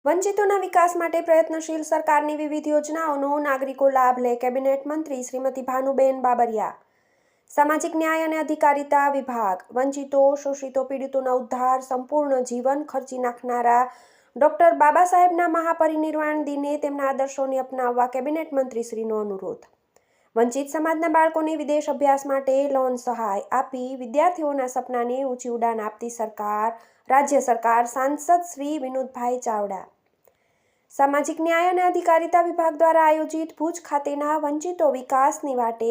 વંચિતોના વિકાસ માટે પ્રયત્નશીલ સરકારની વિવિધ યોજનાઓનો નાગરિકો લાભ લે. કેબિનેટ મંત્રી શ્રીમતી ભાનુબેન બાબરિયા. સામાજિક ન્યાય અને અધિકારિતા વિભાગ. વંચિતો, શોષિતો, પીડિતોના ઉદ્ધાર, સંપૂર્ણ જીવન ખર્ચી નાખનારા ડોક્ટર બાબા સાહેબના મહાપરિનિર્વાણ દિને તેમના આદર્શોને અપનાવવા કેબિનેટ મંત્રીશ્રીનો અનુરોધ. વંચિત સમાજના બાળકોને વિદેશ અભ્યાસ માટે લોન સહાય આપી વિદ્યાર્થીઓના સપનાને ઊંચી ઉડાન આપતી સરકાર, રાજ્ય સરકાર. સાંસદ શ્રી વિનોદભાઈ ચાવડા. સામાજિક ન્યાય અને અધિકારિતા વિભાગ દ્વારા આયોજિત ભુજ ખાતેના વંચિતો વિકાસની વાટે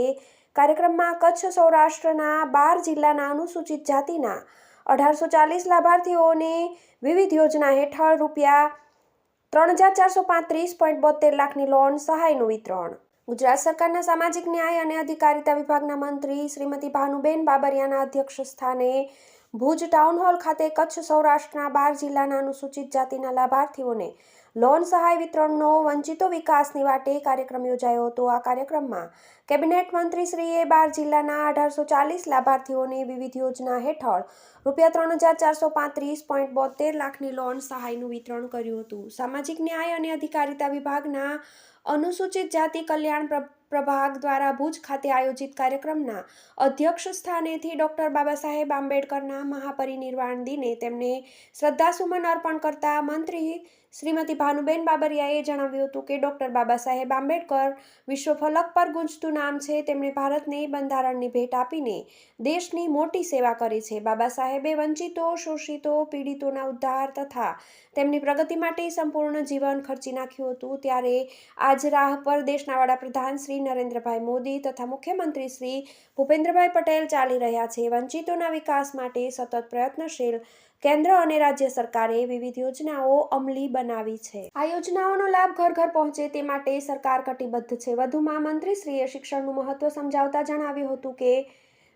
કાર્યક્રમમાં કચ્છ સૌરાષ્ટ્રના 12 જિલ્લાના અનુસૂચિત જાતિના 1840 લાભાર્થીઓને વિવિધ યોજના હેઠળ ₹3,435.72 લાખની લોન સહાયનું વિતરણ. ગુજરાત સરકારના સામાજિક ન્યાય અને અધિકારિતા વિભાગના મંત્રી શ્રીમતી ભાનુબેન બાબરિયાના અધ્યક્ષસ્થાને ભુજ ટાઉન હોલ ખાતે કચ્છ સૌરાષ્ટ્રના 12 જિલ્લાના અનુસૂચિત જાતિના લાભાર્થીઓને લોન સહાય વિતરણનો વંચિતો વિકાસની વાટે કાર્યક્રમ યોજાયો હતો. આ કાર્યક્રમમાં કેબિનેટ મંત્રીશ્રીએ 12 જિલ્લાના 1840 લાભાર્થીઓને વિવિધ યોજના હેઠળ ₹3,435.72 લાખની લોન સહાયનું વિતરણ કર્યું હતું. સામાજિક ન્યાય અને અધિકારિતા વિભાગના અનુસૂચિત જાતિ કલ્યાણ પ્રભાગ દ્વારા ભુજ ખાતે આયોજિત કાર્યક્રમના અધ્યક્ષ સ્થાનેથી ડોક્ટર બાબા સાહેબ આંબેડકરના મહાપરિનિર્વાણ દિને તેમને શ્રદ્ધાસુમન અર્પણ કરતા મંત્રી શ્રીમતી ભાનુબેન બાબરિયાએ જણાવ્યું હતું કે ડોક્ટર બાબા સાહેબ આંબેડકર વિશ્વ ફલક પર ગુંજતું નામ છે. તેમણે ભારતને બંધારણની ભેટ આપીને દેશની મોટી સેવા કરી છે. બાબા સાહેબે વંચિતો, શોષિતો, પીડિતોના ઉદ્ધાર તથા તેમની પ્રગતિ માટે સંપૂર્ણ જીવન ખર્ચી નાખ્યું હતું. ત્યારે આજ રાહ પર દેશના વડાપ્રધાન શ્રી નરેન્દ્રભાઈ મોદી તથા મુખ્યમંત્રી શ્રી ભૂપેન્દ્રભાઈ પટેલ ચાલી રહ્યા છે. વંચિતોના વિકાસ માટે સતત પ્રયત્નશીલ કેન્દ્ર અને રાજ્ય સરકારે વિવિધ યોજનાઓ અમલી બનાવી છે. આ યોજનાઓનો લાભ ઘર ઘર પહોંચે તે માટે સરકાર કટિબદ્ધ છે. વધુમાં મંત્રીશ્રીએ શિક્ષણનું મહત્વ સમજાવતા જણાવ્યું હતું કે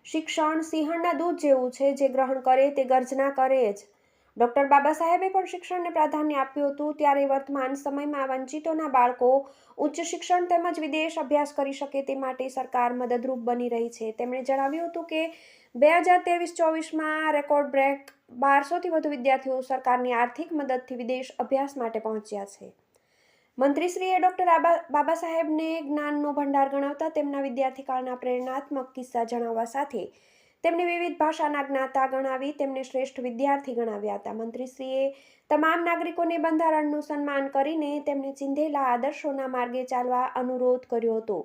શિક્ષણ સિંહણના દૂધ જેવું છે, જે ગ્રહણ કરે તે ગર્જના કરે જ. ડોક્ટર બાબા સાહેબે પણ શિક્ષણને પ્રાધાન્ય આપ્યું હતું. ત્યારે વર્તમાન સમયમાં વંચિતોના બાળકો ઉચ્ચ શિક્ષણ તેમજ વિદેશ અભ્યાસ કરી શકે તે માટે સરકાર મદદરૂપ બની રહી છે. તેમણે જણાવ્યું હતું કે 2023-24માં રેકોર્ડ બ્રેક 1200થી વધુ વિદ્યાર્થીઓ સરકારની આર્થિક મદદથી વિદેશ અભ્યાસ માટે પહોંચ્યા છે. મંત્રીશ્રીએ ડોક્ટર બાબા સાહેબને જ્ઞાનનો ભંડાર ગણાવતા તેમના વિદ્યાર્થીકાળના પ્રેરણાત્મક કિસ્સા જણાવવા સાથે તેમની વિવિધ ભાષાના જ્ઞાતા ગણાવી તેમને શ્રેષ્ઠ વિદ્યાર્થી ગણાવ્યા હતા. મંત્રીશ્રીએ તમામ નાગરિકોને બંધારણનું સન્માન કરીને તેમને ચિંધેલા આદર્શોના માર્ગે ચાલવા અનુરોધ કર્યો હતો.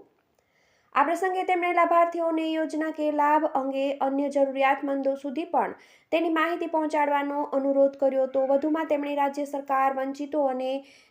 આ પ્રસંગે તેમણે લાભાર્થીઓને યોજનાકીય લાભ અંગે અન્ય જરૂરિયાતમંદો સુધી પણ તેની માહિતી પહોંચાડવાનો અનુરોધ કર્યો હતો. વધુમાં તેમણે રાજ્ય સરકાર વંચિતો અને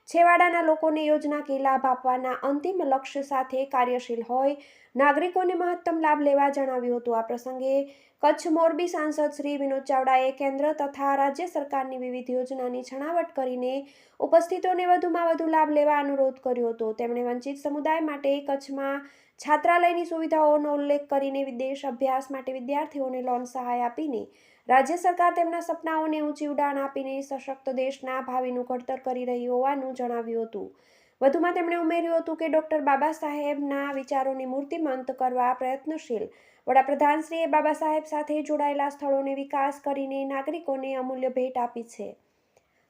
છેવાડાના લોકોને યોજનાકીય લાભ આપવાના અંતિમ લક્ષ્ય સાથે કાર્યશીલ હોય નાગરિકોને મહત્તમ લાભ લેવા જણાવ્યું હતું. આ પ્રસંગે કચ્છ મોરબી સાંસદ શ્રી વિનોદ ચાવડાએ કેન્દ્ર તથા રાજ્ય સરકારની વિવિધ યોજનાની છણાવટ કરીને ઉપસ્થિતોને વધુમાં વધુ લાભ લેવા અનુરોધ કર્યો હતો. તેમણે વંચિત સમુદાય માટે કચ્છમાં છાત્રાલયની સુવિધાઓનો ઉલ્લેખ કરીને વિદેશ અભ્યાસ માટે વિદ્યાર્થીઓને લોન સહાય આપીને રાજ્ય સરકાર તેમના સપનાઓને ઊંચી ઉડાન આપીને સશક્ત દેશના ભાવિનું ઘડતર કરી રહી હોવાનું જણાવ્યું હતું. વધુમાં તેમણે ઉમેર્યું હતું કે ડોક્ટર બાબા સાહેબના વિચારોને મૂર્તિમંત કરવા પ્રયત્નશીલ વડાપ્રધાનશ્રીએ બાબા સાહેબ સાથે જોડાયેલા સ્થળોને વિકાસ કરીને નાગરિકોને અમૂલ્ય ભેટ આપી છે.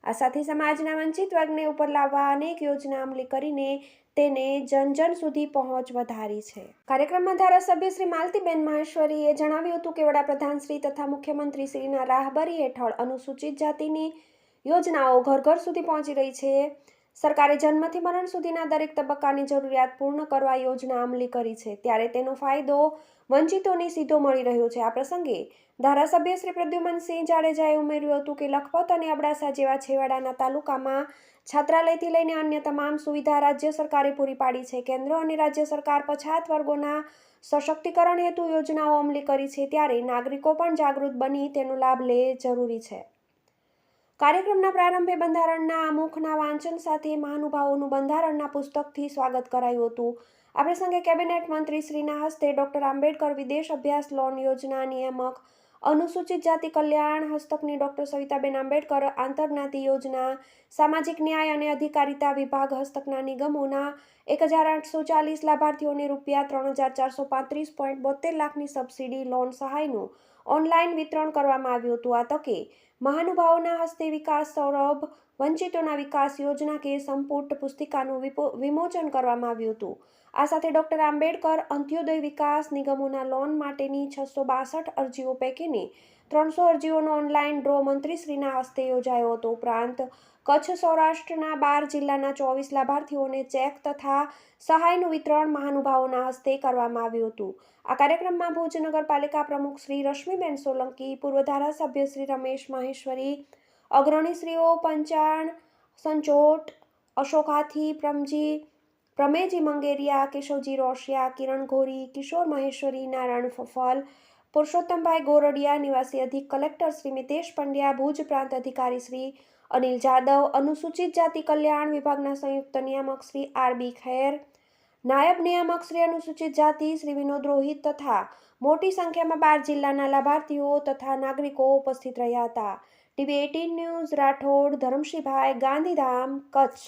આ સાથે સમાજના વંચિત વર્ગને ઉપર લાવવા અનેક યોજના અમલી કરીને તેને જન જન સુધી પહોંચ વધારી છે. કાર્યક્રમમાં ધારાસભ્ય શ્રી માલતીબેન મહેશ્વરીએ જણાવ્યું હતું કે વડાપ્રધાન શ્રી તથા મુખ્યમંત્રી શ્રીના રાહબરી હેઠળ અનુસૂચિત જાતિની યોજનાઓ ઘર ઘર સુધી પહોંચી રહી છે. સરકારે જન્મથી મરણ સુધીના દરેક તબક્કાની જરૂરિયાત પૂર્ણ કરવા યોજના અમલી કરી છે. ત્યારે તેનો ફાયદો વંચિતોને સીધો મળી રહ્યો છે. આ પ્રસંગે ધારાસભ્ય શ્રી પ્રદ્યુમનસિંહ જાડેજાએ ઉમેર્યું હતું કે લખપત અને અબડાસા જેવા છેવાડાના તાલુકામાં છાત્રાલયથી લઈને અન્ય તમામ સુવિધા રાજ્ય સરકારે પૂરી પાડી છે. કેન્દ્ર અને રાજ્ય સરકાર પછાત વર્ગોના સશક્તિકરણ હેતુ યોજનાઓ અમલી કરી છે. ત્યારે નાગરિકો પણ જાગૃત બની તેનો લાભ લે જરૂરી છે. કાર્યક્રમના પ્રારંભે બંધારણના આમુખના વાંચન સાથે મહાનુભાવોનું બંધારણના પુસ્તકથી સ્વાગત કરાયું હતું. આ પ્રસંગે કેબિનેટ મંત્રીશ્રીના હસ્તે ડોક્ટર આંબેડકર વિદેશ અભ્યાસ લોન યોજના નિયામક અનુસૂચિત જાતિ કલ્યાણ હસ્તકની ડોક્ટર સવિતાબેન આંબેડકર આંતરજ્ઞાતિ યોજના સામાજિક ન્યાય અને અધિકારિતા વિભાગ હસ્તકના નિગમોના 1840 લાભાર્થીઓને ₹3,435.72 લાખની સબસિડી લોન સહાયનું ઓનલાઈન વિતરણ કરવામાં આવ્યું હતું. આ તકે મહાનુભાવોના હસ્તે વિકાસ સૌરભ વંચિતોના વિકાસ યોજના કે સંપુટ પુસ્તિકાનું વિમોચન કરવામાં આવ્યું હતું. આ સાથે ડોક્ટર આંબેડકર અંત્યોદય વિકાસ નિગમોના લોન માટેની 662 અરજીઓ પૈકીની 300 અરજીઓનો ઓનલાઈન ડ્રો મંત્રીશ્રીના હસ્તે યોજાયો હતો. ઉપરાંત કચ્છ સૌરાષ્ટ્રના 12 જિલ્લાના 24 લાભાર્થીઓને ચેક તથા સહાયનું વિતરણ મહાનુભાવોના હસ્તે કરવામાં આવ્યું હતું. આ કાર્યક્રમમાં ભુજ નગરપાલિકા પ્રમુખ શ્રી રશ્મિબેન સોલંકી, પૂર્વ ધારાસભ્ય શ્રી રમેશ માહેશ્વરી, અગ્રણીશ્રીઓ પંચાણ સંચોટ, અશોક હાથી, પ્રમેજી મંગેરિયા, કેશવજી રોશિયા, કિરણ ઘોરી, કિશોર મહેશ્વરી, નારાયણ ફફલ, પુરુષોત્તમભાઈ ગોરડિયા, નિવાસી અધિક કલેક્ટર શ્રી મિતેશ પંડ્યા, ભુજ પ્રાંત અધિકારી શ્રી અનિલ જાદવ, અનુસૂચિત જાતિ કલ્યાણ વિભાગના સંયુક્ત નિયામક શ્રી આર.બી. ખેર, નાયબ નિયામક શ્રી અનુસૂચિત જાતિ શ્રી વિનોદ રોહિત તથા મોટી સંખ્યામાં 12 જિલ્લાના લાભાર્થીઓ તથા નાગરિકો ઉપસ્થિત રહ્યા હતા. TV 18 news Rathod Dharamshibhai, Gandhidham, Kutch.